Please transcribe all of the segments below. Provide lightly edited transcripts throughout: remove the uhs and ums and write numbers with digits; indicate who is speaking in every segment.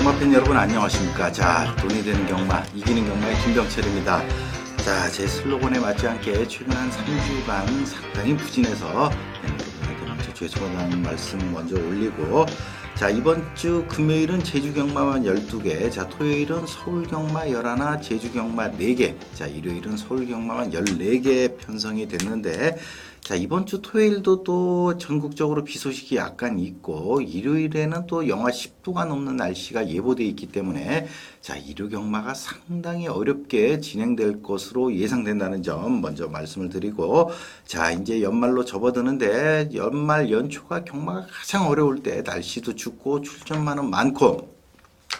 Speaker 1: 경마팬 여러분 안녕하십니까. 자, 돈이 되는 경마, 이기는 경마의 김병철입니다. 자, 제 슬로건에 맞지 않게 최근 한 3주간 상당히 부진해서 여러분에게 먼저 죄송하다는 말씀 먼저 올리고, 자, 이번 주 금요일은 제주 경마만 12개, 자, 토요일은 서울 경마 11, 제주 경마 4개, 자, 일요일은 서울 경마만 14개 편성이 됐는데, 자, 이번 주 토요일도 또 전국적으로 비 소식이 약간 있고, 일요일에는 또 영하 10도가 넘는 날씨가 예보되어 있기 때문에, 자, 일요 경마가 상당히 어렵게 진행될 것으로 예상된다는 점 먼저 말씀을 드리고, 자, 이제 연말로 접어드는데, 연말 연초가 경마가 가장 어려울 때 날씨도 춥고 출전만은 많고,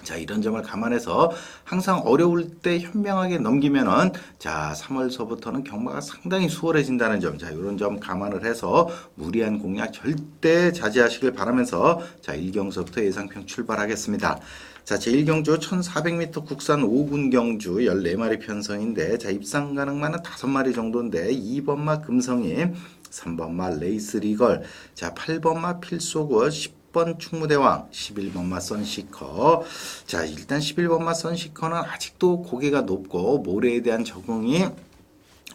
Speaker 1: 자, 이런 점을 감안해서 항상 어려울 때 현명하게 넘기면은, 자, 3월서부터는 경마가 상당히 수월해진다는 점, 자, 이런 점 감안을 해서 무리한 공략 절대 자제하시길 바라면서, 자, 1경주부터 예상평 출발하겠습니다. 자, 제1경주 1400m 국산 5군 경주 14마리 편성인데, 자, 입상 가능만은 5마리 정도인데, 2번마 금성이, 3번마 레이스 리걸, 자, 8번마 필소구, 10번 충무대왕, 11번마 선시커. 자, 일단 11번마 선시커는 아직도 고개가 높고 모래에 대한 적응이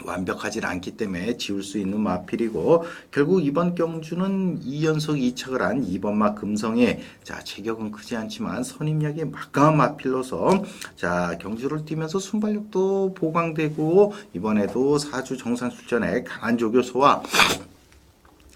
Speaker 1: 완벽하지 않기 때문에 지울 수 있는 마필이고, 결국 이번 경주는 2연속 2착을 한 2번마 금성에, 자, 체격은 크지 않지만 선임력이 막강한 마필로서, 자, 경주를 뛰면서 순발력도 보강되고, 이번에도 4주 정상 출전에 강한 조교수와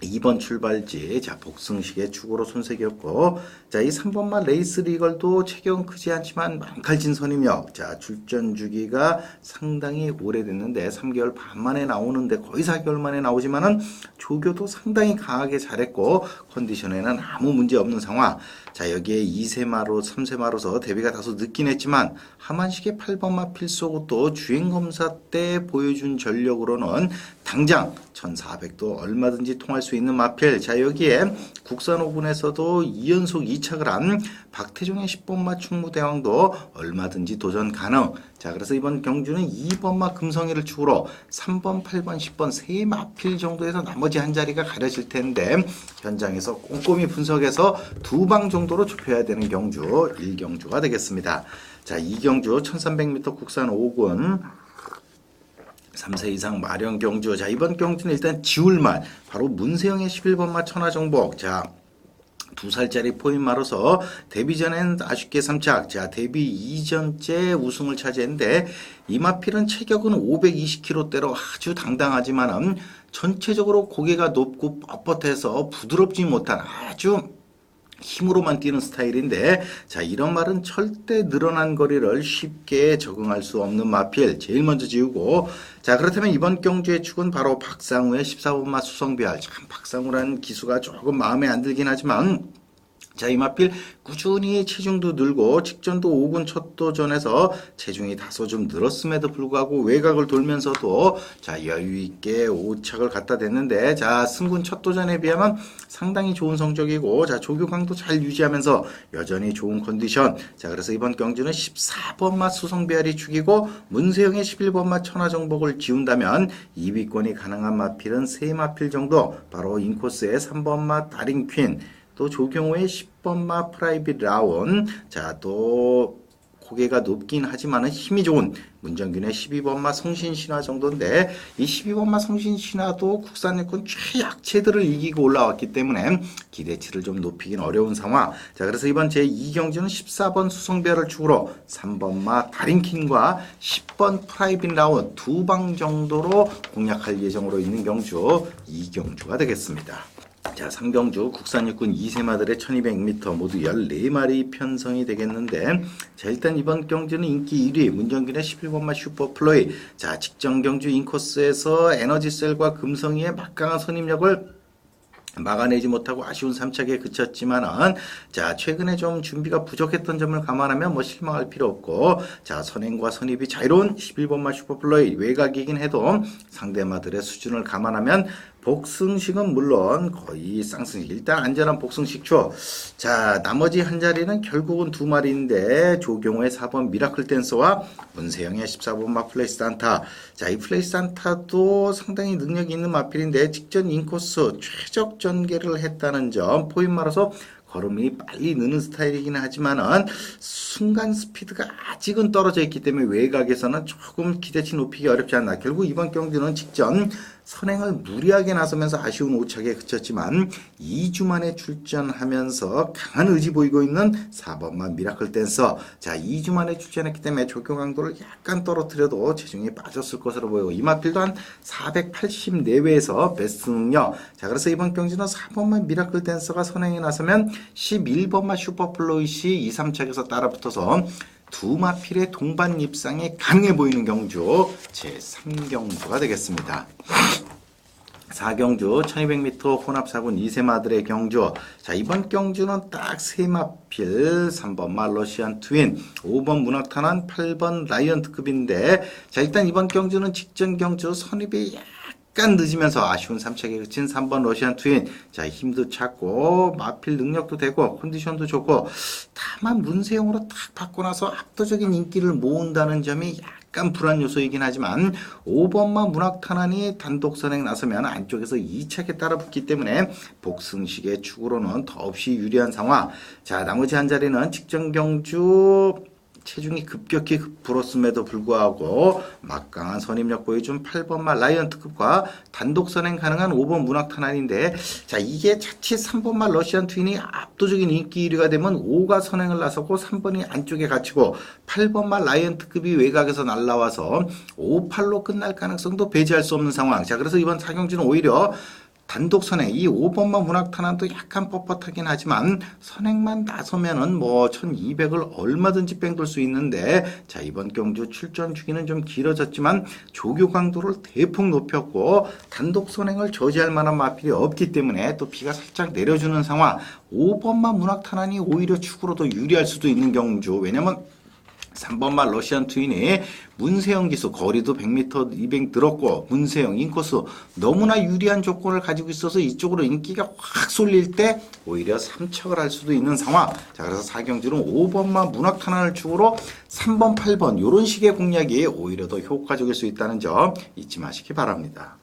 Speaker 1: 2번 출발지, 자, 복승식의 축으로 손색이었고, 자, 이 3번마 레이스 리걸도 체격은 크지 않지만 망칼진 선임력, 자, 출전 주기가 상당히 오래됐는데 3개월 반 만에 나오는데 거의 4개월 만에 나오지만은 조교도 상당히 강하게 잘했고 컨디션에는 아무 문제 없는 상황. 자, 여기에 2세마로 3세마로서 대비가 다소 늦긴 했지만 하만식의 8번마 필소구도 주행검사 때 보여준 전력으로는 당장 1400도 얼마든지 통할 수 있는 마필. 자, 여기에 국산 5군에서도 2연속 2착을 한 박태종의 10번마 충무대왕도 얼마든지 도전 가능. 자, 그래서 이번 경주는 2번마 금성이를 축으로 3번, 8번, 10번 세 마필 정도에서 나머지 한 자리가 가려질 텐데, 현장에서 꼼꼼히 분석해서 2방 정도로 좁혀야 되는 경주 1경주가 되겠습니다. 자, 2경주 1300m 국산 5군 3세 이상 마령 경주. 자, 이번 경주는 일단 지울만, 바로 문세영의 11번마 천하정복. 자, 2살짜리 포인마로서 데뷔 전엔 아쉽게 3착, 자, 데뷔 이전째 우승을 차지했는데, 이 마필은 체격은 520kg대로 아주 당당하지만은 전체적으로 고개가 높고 뻣뻣해서 부드럽지 못한 아주 힘으로만 뛰는 스타일인데, 자, 이런 말은 절대 늘어난 거리를 쉽게 적응할 수 없는 마필 제일 먼저 지우고, 자, 그렇다면 이번 경주의 축은 바로 박상우의 14번마 수성비알. 참 박상우라는 기수가 조금 마음에 안 들긴 하지만, 자, 이 마필 꾸준히 체중도 늘고 직전도 5군 첫 도전에서 체중이 다소 좀 늘었음에도 불구하고 외곽을 돌면서도, 자, 여유있게 5착을 갖다 댔는데, 자, 승군 첫 도전에 비하면 상당히 좋은 성적이고, 자, 조교강도 잘 유지하면서 여전히 좋은 컨디션. 자, 그래서 이번 경주는 14번마 수성비알이 축이고 문세영의 11번마 천하정복을 지운다면 2위권이 가능한 마필은 3마필 정도, 바로 인코스의 3번마 다링퀸, 또 조경호의 10번마 프라이빗 라온, 자, 또 고개가 높긴 하지만은 힘이 좋은 문정균의 12번마 성신신화 정도인데, 이 12번마 성신신화도 국산 육군 최약체들을 이기고 올라왔기 때문에 기대치를 좀 높이긴 어려운 상황. 자, 그래서 이번 제2경주는 14번 수성비알을 축으로 3번마 다링킨과 10번 프라이빗 라온 2방 정도로 공략할 예정으로 있는 경주 2경주가 되겠습니다. 자, 3경주 국산 육군 2세마들의 1200m 모두 14마리 편성이 되겠는데, 자, 일단 이번 경주는 인기 1위 문정균의 11번마 슈퍼플로이. 자, 직전 경주 인코스에서 에너지셀과 금성이의 막강한 선임력을 막아내지 못하고 아쉬운 3착에 그쳤지만은, 자, 최근에 좀 준비가 부족했던 점을 감안하면 뭐 실망할 필요 없고, 자, 선행과 선입이 자유로운 11번마 슈퍼플로이, 외곽이긴 해도 상대마들의 수준을 감안하면 복승식은 물론 거의 쌍승식, 일단 안전한 복승식 초. 자, 나머지 한 자리는 결국은 2마리인데 조경호의 4번 미라클 댄서와 문세영의 14번마 플레이스 안타. 자, 이 플레이스 안타도 상당히 능력이 있는 마필인데 직전 인코스 최적 전개를 했다는 점, 포인마로서 걸음이 빨리 느는 스타일이긴 하지만은 순간 스피드가 아직은 떨어져 있기 때문에 외곽에서는 조금 기대치 높이기 어렵지 않나. 결국 이번 경주는 직전 선행을 무리하게 나서면서 아쉬운 오착에 그쳤지만 2주 만에 출전하면서 강한 의지 보이고 있는 4번만 미라클 댄서. 자, 2주 만에 출전했기 때문에 조교 강도를 약간 떨어뜨려도 체중이 빠졌을 것으로 보이고 이마필도 한 480 내외에서 베스트 능력. 자, 그래서 이번 경주는 4번만 미라클 댄서가 선행에 나서면 11번만 슈퍼플로이시 2, 3착에서 따라붙어서 두 마필의 동반 입상에 강해 보이는 경주 제3경주가 되겠습니다. 4경주 1200m 혼합사군 2세마들의 경주. 자, 이번 경주는 딱 3마필 3번 말러시안 트윈, 5번 문학탄환, 8번 라이언트급인데, 자, 일단 이번 경주는 직전 경주 선입이 약간 늦으면서 아쉬운 3착에 그친 3번 러시안 트윈. 자, 힘도 찾고 마필 능력도 되고 컨디션도 좋고, 다만 문세용으로 딱 받고 나서 압도적인 인기를 모은다는 점이 약간 불안 요소이긴 하지만 5번만 문학탄환이 단독 선행 나서면 안쪽에서 2착에 따라붙기 때문에 복승식의 축으로는 더없이 유리한 상황. 자, 나머지 한 자리는 직전 경주 체중이 급격히 불었음에도 불구하고 막강한 선임력 보여준 8번만 라이언트급과 단독 선행 가능한 5번 문학탄환인데, 자, 이게 자칫 3번만 러시안 트윈이 압도적인 인기 1위가 되면 5가 선행을 나서고 3번이 안쪽에 갇히고 8번만 라이언트급이 외곽에서 날라와서 5, 8로 끝날 가능성도 배제할 수 없는 상황. 자, 그래서 이번 4경주는 오히려 단독 선행, 이 5번만 문학탄환도 약간 뻣뻣하긴 하지만 선행만 나서면은 뭐 1200을 얼마든지 뺑돌 수 있는데, 자, 이번 경주 출전 주기는 좀 길어졌지만 조교 강도를 대폭 높였고 단독 선행을 저지할 만한 마필이 없기 때문에 또 비가 살짝 내려주는 상황. 5번만 문학탄환이 오히려 축으로 더 유리할 수도 있는 경주. 왜냐면 3번만 러시안 트윈이 문세영 기수 거리도 100m 200 들었고 문세영 인코스 너무나 유리한 조건을 가지고 있어서 이쪽으로 인기가 확 쏠릴 때 오히려 3척을 할 수도 있는 상황. 자, 그래서 4경주는 5번만 문학탄환을 축으로 3번 8번 이런 식의 공략이 오히려 더 효과적일 수 있다는 점 잊지 마시기 바랍니다.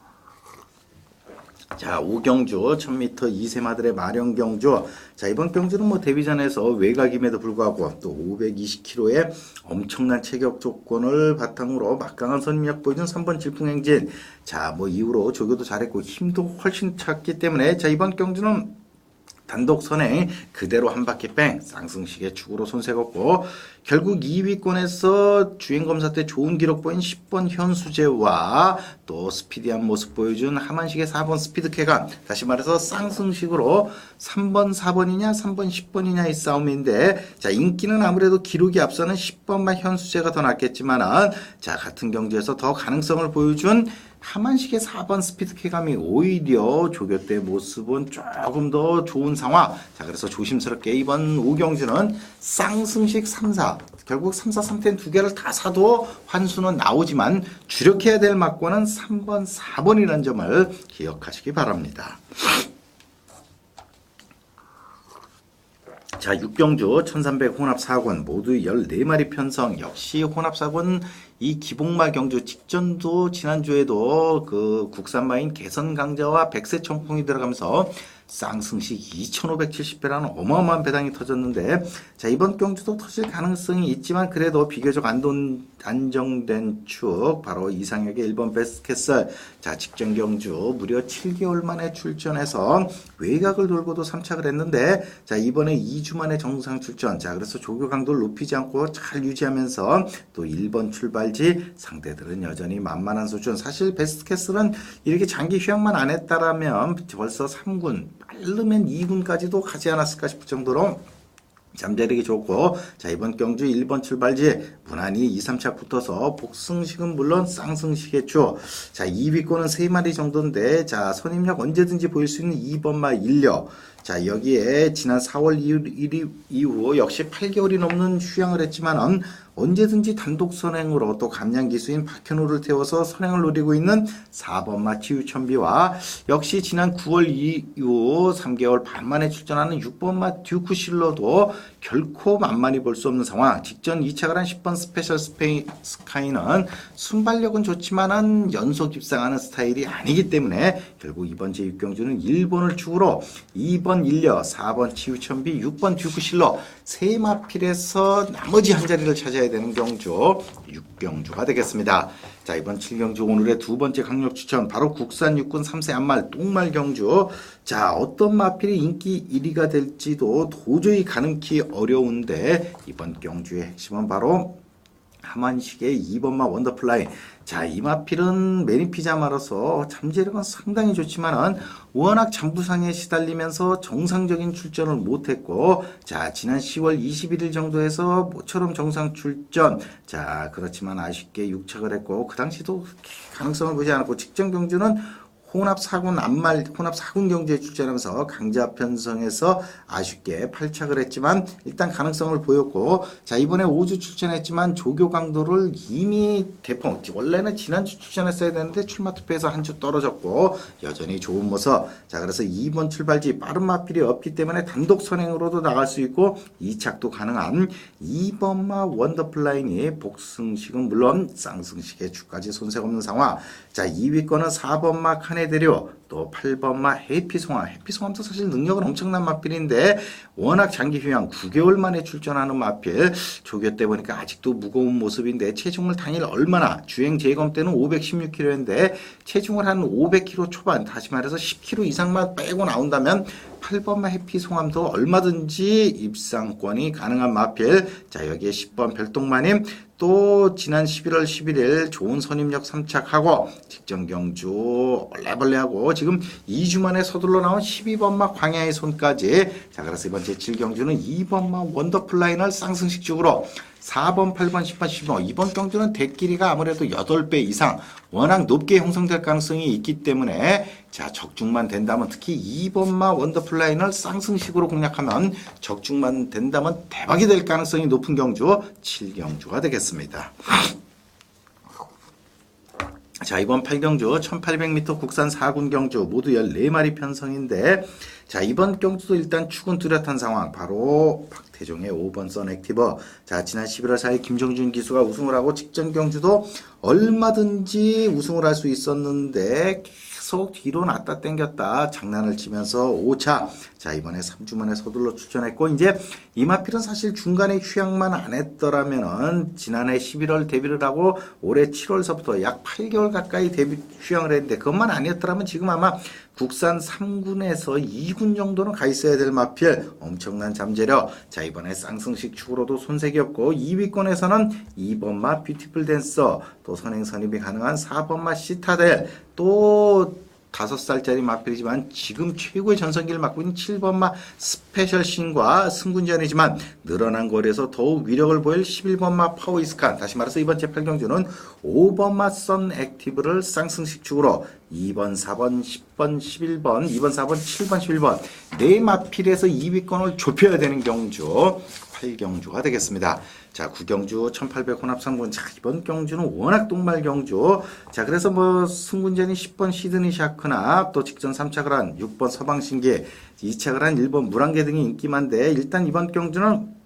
Speaker 1: 자, 5경주 1000m 2세마들의 마령경주. 자, 이번 경주는 뭐 데뷔전에서 외곽임에도 불구하고 또 520km의 엄청난 체격 조건을 바탕으로 막강한 선임력 보여준 3번 질풍행진. 자, 뭐 이후로 조교도 잘했고 힘도 훨씬 찼기 때문에, 자, 이번 경주는 단독 선행 그대로 한 바퀴 뺑 쌍승식의 축으로 손색없고 결국 2위권에서 주행검사 때 좋은 기록 보인 10번 현수재와 또 스피디한 모습 보여준 하만식의 4번 스피드캐가, 다시 말해서 쌍승식으로 3번 4번이냐 3번 10번이냐 이 싸움인데, 자, 인기는 아무래도 기록이 앞서는 10번만 현수재가 더 낫겠지만은, 자, 같은 경주에서 더 가능성을 보여준 하만식의 4번 스피드캐감이 오히려 조교 때 모습은 조금 더 좋은 상황. 자, 그래서 조심스럽게 이번 5경주는 쌍승식 3, 4 결국 3, 4, 3텐 두 개를 다 사도 환수는 나오지만 주력해야 될 막권은 3번, 4번이라는 점을 기억하시기 바랍니다. 자, 6경주 1300 혼합사군 모두 14마리 편성. 역시 혼합사군 이 기복마 경주 직전도 지난주에도 그 국산마인 개선강자와 백세청풍이 들어가면서 쌍승식 2570배라는 어마어마한 배당이 터졌는데, 자, 이번 경주도 터질 가능성이 있지만 그래도 비교적 안정된 축 바로 이상혁의 1번 베스트캐슬. 자, 직전 경주 무려 7개월 만에 출전해서 외곽을 돌고도 3착을 했는데, 자, 이번에 2주 만에 정상 출전. 자, 그래서 조교 강도를 높이지 않고 잘 유지하면서 또 1번 출발지 상대들은 여전히 만만한 수준. 사실 베스트캐슬은 이렇게 장기 휴양만 안 했다라면 벌써 3군 빠르면 2군까지도 가지 않았을까 싶을 정도로 잠재력이 좋고, 자, 이번 경주 1번 출발지 무난히 2, 3차 붙어서 복승식은 물론 쌍승식의 주. 자, 2위권은 3마리 정도인데, 자, 선임력 언제든지 보일 수 있는 2번마 인력. 자, 여기에 지난 4월 1일 이후 역시 8개월이 넘는 휴양을 했지만은 언제든지 단독 선행으로 또 감량 기수인 박현우를 태워서 선행을 노리고 있는 4번마 치유천비와 역시 지난 9월 이후 3개월 반 만에 출전하는 6번마 듀크실러도 결코 만만히 볼 수 없는 상황. 직전 2착을 한 10번 스페셜 스카이는 순발력은 좋지만은 연속 입상하는 스타일이 아니기 때문에 결국 이번 제6경주는 1번을 축으로 2번 2번 일려, 4번 치유천비, 6번 듀크실러 세 마필에서 나머지 한 자리를 찾아야 되는 경주 6경주가 되겠습니다. 자, 이번 7경주 오늘의 두 번째 강력 추천 바로 국산 육군 3세 안말 똥말 경주. 자, 어떤 마필이 인기 1위가 될지도 도저히 가늠키 어려운데 이번 경주의 핵심은 바로 하만식의 2번마 원더플라이. 자, 이 마필은 매니피자마로서 잠재력은 상당히 좋지만은 워낙 잠부상에 시달리면서 정상적인 출전을 못했고, 자, 지난 10월 21일 정도에서 모처럼 정상 출전. 자, 그렇지만 아쉽게 육착을 했고, 그 당시도 가능성을 보지 않았고, 직전 경주는 혼합 4군 경주에 출전하면서 강자 편성에서 아쉽게 8착을 했지만 일단 가능성을 보였고, 자, 이번에 5주 출전했지만 조교 강도를 이미 대폭, 원래는 지난주 출전했어야 되는데 출마 투표에서 한 주 떨어졌고 여전히 좋은 모습. 자, 그래서 2번 출발지 빠른 마필이 없기 때문에 단독 선행으로도 나갈 수 있고 2착도 가능한 2번마 원더플라인이 복승식은 물론 쌍승식의 주까지 손색 없는 상황. 자, 2위권은 4번마 카네데료, 또 8번마 해피송암. 해피송암도 사실 능력은 엄청난 마필인데 워낙 장기 휴양 9개월 만에 출전하는 마필. 조교 때 보니까 아직도 무거운 모습인데 체중을 당일 얼마나, 주행 재검 때는 516kg인데 체중을 한 500kg 초반, 다시 말해서 10kg 이상만 빼고 나온다면 8번마 해피송암도 얼마든지 입상권이 가능한 마필. 자, 여기에 10번 별똥마님, 또 지난 11월 11일 좋은 선임력 3착하고 직전 경주 얼레벌레하고 지금 2주 만에 서둘러 나온 12번마 광야의 손까지. 자, 그래서 이번 제7경주는 2번마 원더플라이널 쌍승식 쪽으로 4번, 8번, 10번, 12번. 이번 경주는 대끼리가 아무래도 8배 이상 워낙 높게 형성될 가능성이 있기 때문에, 자, 적중만 된다면, 특히 2번마 원더플라이널 쌍승식으로 공략하면 적중만 된다면 대박이 될 가능성이 높은 경주 7경주가 되겠습니다. 자, 이번 8경주 1800m 국산 4군 경주 모두 14마리 편성인데, 자, 이번 경주도 일단 축은 뚜렷한 상황. 바로 박태종의 5번 선액티버. 자, 지난 11월 4일 김정준 기수가 우승을 하고 직전 경주도 얼마든지 우승을 할 수 있었는데 계속 뒤로 놨다 땡겼다 장난을 치면서 5차. 자, 이번에 3주 만에 서둘러 출전했고, 이제 이 마필은 사실 중간에 휴양만 안 했더라면은 지난해 11월 데뷔를 하고 올해 7월서부터 약 8개월 가까이 휴양을 했는데 그것만 아니었더라면 지금 아마 국산 3군에서 2군 정도는 가 있어야 될 마필. 엄청난 잠재력. 자, 이번에 쌍승식 축으로도 손색이 없고 2위권에서는 2번마 뷰티풀 댄서, 또 선행 선임이 가능한 4번마 시타델, 또 5살짜리 마필이지만 지금 최고의 전성기를 맡고 있는 7번마 스페셜 신과 승군전이지만 늘어난 거리에서 더욱 위력을 보일 11번마 파워이스칸. 다시 말해서 이번 제8경주는 5번마 선 액티브를 쌍승식 축으로 2번, 4번, 10번, 11번, 2번, 4번, 7번, 11번 네 마필에서 2위권을 좁혀야 되는 경주 8경주가 되겠습니다. 자, 9경주 1800 혼합 3군. 자, 이번 경주는 워낙 똥말 경주. 자, 그래서 뭐 승군전이 10번 시드니 샤크나, 또 직전 3착을 한 6번 서방신기, 2착을 한 1번 물안개 등이 인기만데, 일단 이번 경주는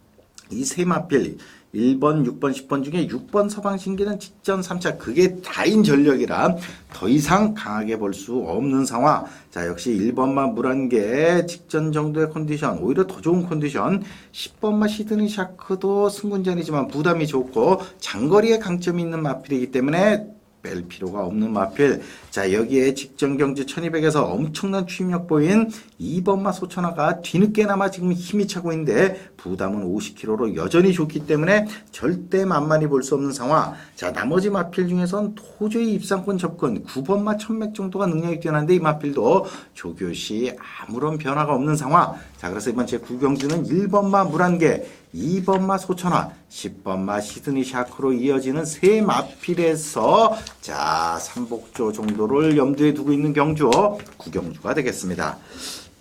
Speaker 1: 이 세 마필 1번, 6번, 10번 중에 6번 서방신기는 직전 3차 그게 다인 전력이라 더 이상 강하게 볼 수 없는 상황. 자, 역시 1번마 물안개 직전 정도의 컨디션, 오히려 더 좋은 컨디션. 10번마 시드니 샤크도 승군전이지만 부담이 좋고 장거리에 강점이 있는 마필이기 때문에 뺄 필요가 없는 마필. 자, 여기에 직전 경주 1200에서 엄청난 추임력 보인 2번마 소천하가 뒤늦게나마 지금 힘이 차고 있는데 부담은 50kg로 여전히 좋기 때문에 절대 만만히 볼 수 없는 상황. 자, 나머지 마필 중에선 도저히 입상권 접근 9번마 천맥 정도가 능력이 뛰어난데 이 마필도 조교시 아무런 변화가 없는 상황. 자, 그래서 이번 제9경주는 1번마 물안개, 2번마 소천화, 10번마 시드니 샤크로 이어지는 세 마필에서 자, 삼복조 정도를 염두에 두고 있는 경주 9경주가 되겠습니다.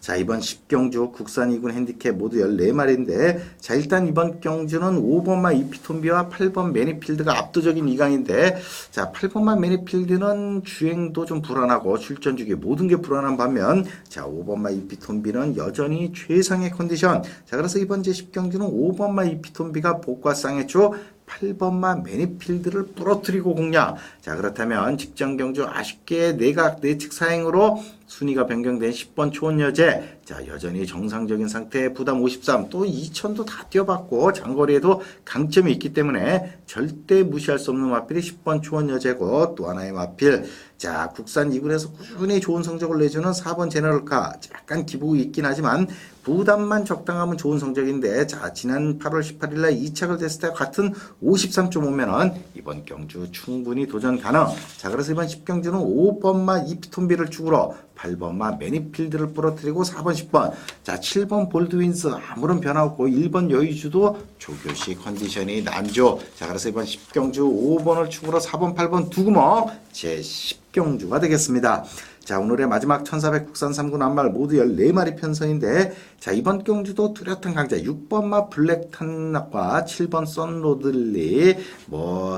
Speaker 1: 자, 이번 10경주 국산 2군 핸디캡 모두 14마리인데, 자, 일단 이번 경주는 5번마 이피톤비와 8번 매니필드가 압도적인 2강인데, 자, 8번마 매니필드는 주행도 좀 불안하고 출전 주기 모든 게 불안한 반면, 자, 5번마 이피톤비는 여전히 최상의 컨디션. 자, 그래서 이번 제10경주는 5번마 이피톤비가 복과 쌍해초 8번마 매니필드를 부러뜨리고 공략. 자, 그렇다면 직전 경주 아쉽게 내각 내측 사행으로 순위가 변경된 10번 초원여제. 자, 여전히 정상적인 상태, 부담 53. 또 2000도 다 뛰어봤고 장거리에도 강점이 있기 때문에 절대 무시할 수 없는 마필이 10번 초원여제고, 또 하나의 마필. 자, 국산 2군에서 꾸준히 좋은 성적을 내주는 4번 제너럴카. 약간 기복이 있긴 하지만 부담만 적당하면 좋은 성적인데, 자, 지난 8월 18일 날 2착을 됐을 때 같은 53.5면은 이번 경주 충분히 도전 가능. 자, 그래서 이번 10경주는 5번마 이피톤비를 축으로 8번마 매니필드를 부러뜨리고 4번 10번. 자, 7번 볼드윈스 아무런 변화 없고 1번 여의주도 조교시 컨디션이 난조. 자, 그래서 이번 10경주 5번을 축으로 4번 8번 두 구멍 제 10경주가 되겠습니다. 자, 오늘의 마지막 1400 국산 3군 한말 모두 14마리 편성인데, 자, 이번 경주도 뚜렷한 강자 6번마 블랙탄락과 7번 썬로들리,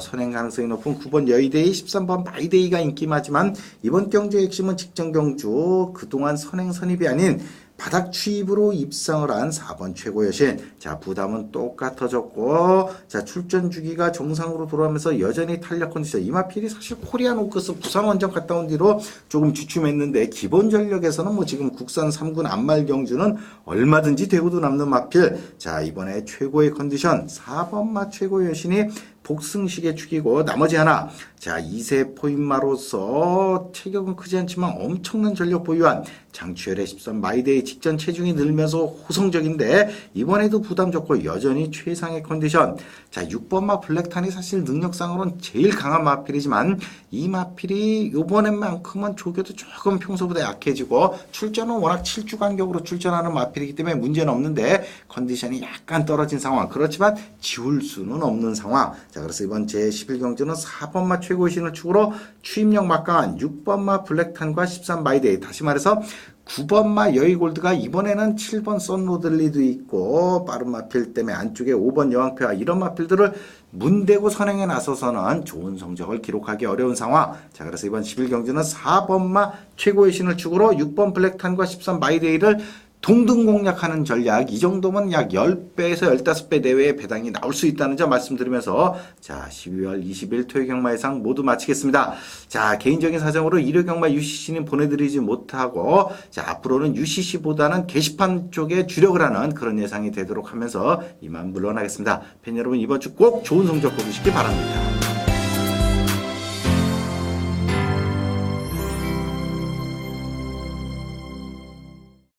Speaker 1: 선행 가능성이 높은 9번 여의데이, 13번 마이데이가 인기마지만 이번 경주의 핵심은 직전 경주 그동안 선행 선입이 아닌 바닥 추입으로 입상을 한 4번 최고 여신. 자, 부담은 똑같아졌고, 자, 출전 주기가 정상으로 돌아오면서 여전히 탄력 컨디션. 이 마필이 사실 코리안 오크스 부상 원정 갔다 온 뒤로 조금 주춤했는데, 기본 전력에서는 지금 국산 3군 안말 경주는 얼마든지 대우도 남는 마필. 자, 이번에 최고의 컨디션 4번마 최고 여신이 복승식에 축이고, 나머지 하나. 자, 2세 포인마로서 체격은 크지 않지만 엄청난 전력 보유한 장추열의 13 마이데이. 직전 체중이 늘면서 호성적인데 이번에도 부담 적고 여전히 최상의 컨디션. 자, 6번마 블랙탄이 사실 능력상으로는 제일 강한 마필이지만 이 마필이 이번엔만큼은 조교도 조금 평소보다 약해지고 출전은 워낙 7주 간격으로 출전하는 마필이기 때문에 문제는 없는데 컨디션이 약간 떨어진 상황. 그렇지만 지울 수는 없는 상황. 자, 그래서 이번 제11경주는 4번마 최고의 신을 축으로 추임력 막강한 6번마 블랙탄과 13 마이데이. 다시 말해서 9번마 여의골드가 이번에는 7번 썬로들리도 있고, 빠른 마필 때문에 안쪽에 5번 여왕표와 이런 마필들을 문대고 선행에 나서서는 좋은 성적을 기록하기 어려운 상황. 자, 그래서 이번 11경주는 4번마 최고의 신을 축으로 6번 블랙탄과 13 마이데이를 동등 공략하는 전략. 이 정도면 약 10배에서 15배 내외의 배당이 나올 수 있다는 점 말씀드리면서, 자, 12월 20일 토요 경마 예상 모두 마치겠습니다. 자, 개인적인 사정으로 일요 경마 UCC는 보내드리지 못하고, 자, 앞으로는 UCC보다는 게시판 쪽에 주력을 하는 그런 예상이 되도록 하면서 이만 물러나겠습니다. 팬 여러분, 이번 주 꼭 좋은 성적 거두시기 바랍니다.